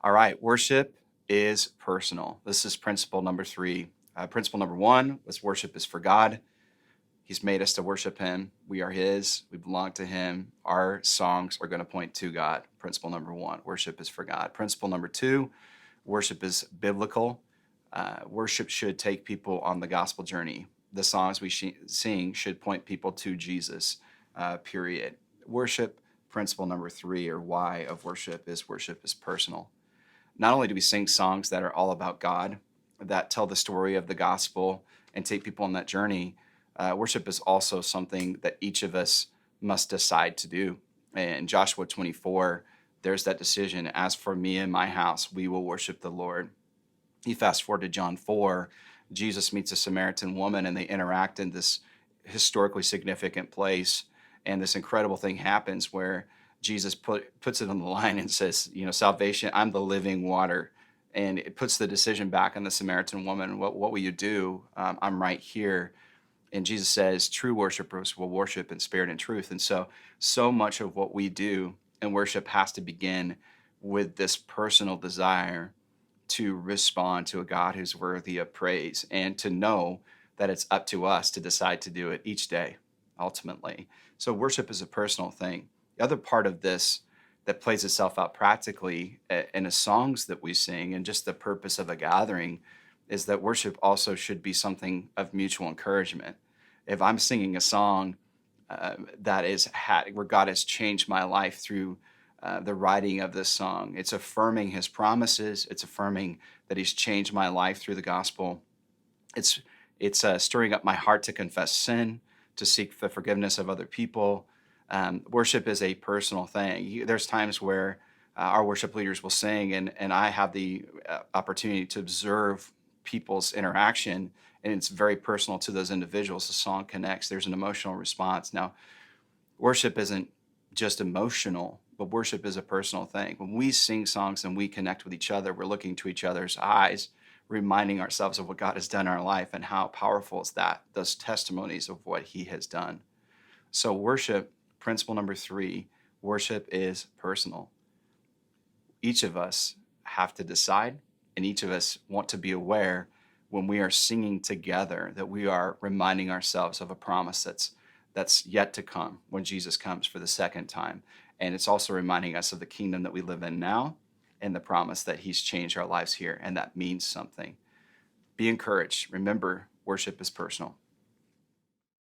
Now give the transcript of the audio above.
All right, worship is personal. This is principle number three. Principle number one was worship is for God. He's made us to worship Him. We are His. We belong to Him. Our songs are going to point to God. Principle number one, worship is for God. Principle number two, worship is biblical. Worship should take people on the gospel journey. The songs we sing should point people to Jesus, period. Worship, principle number three, or why of worship is personal. Not only do we sing songs that are all about God, that tell the story of the gospel and take people on that journey, worship is also something that each of us must decide to do. In Joshua 24, there's that decision. As for me and my house, we will worship the Lord. You fast forward to John 4, Jesus meets a Samaritan woman and they interact in this historically significant place. And this incredible thing happens where Jesus puts it on the line and says, salvation, I'm the living water. And it puts the decision back on the Samaritan woman. What will you do? I'm right here. And Jesus says, true worshipers will worship in spirit and truth. And so much of what we do in worship has to begin with this personal desire to respond to a God who's worthy of praise and to know that it's up to us to decide to do it each day, ultimately. So worship is a personal thing. The other part of this that plays itself out practically in the songs that we sing and just the purpose of a gathering is that worship also should be something of mutual encouragement. If I'm singing a song where God has changed my life through the writing of this song, it's affirming His promises. It's affirming that He's changed my life through the gospel. It's stirring up my heart to confess sin, to seek the forgiveness of other people. Worship is a personal thing. There's times where our worship leaders will sing, and I have the opportunity to observe people's interaction, and it's very personal to those individuals. The song connects. There's an emotional response. Now, worship isn't just emotional, but worship is a personal thing. When we sing songs and we connect with each other, we're looking to each other's eyes, reminding ourselves of what God has done in our life and how powerful is that, those testimonies of what He has done. So worship, principle number three, worship is personal. Each of us have to decide, and each of us want to be aware when we are singing together that we are reminding ourselves of a promise that's yet to come when Jesus comes for the second time. And it's also reminding us of the kingdom that we live in now and the promise that He's changed our lives here, and that means something. Be encouraged. Remember, worship is personal.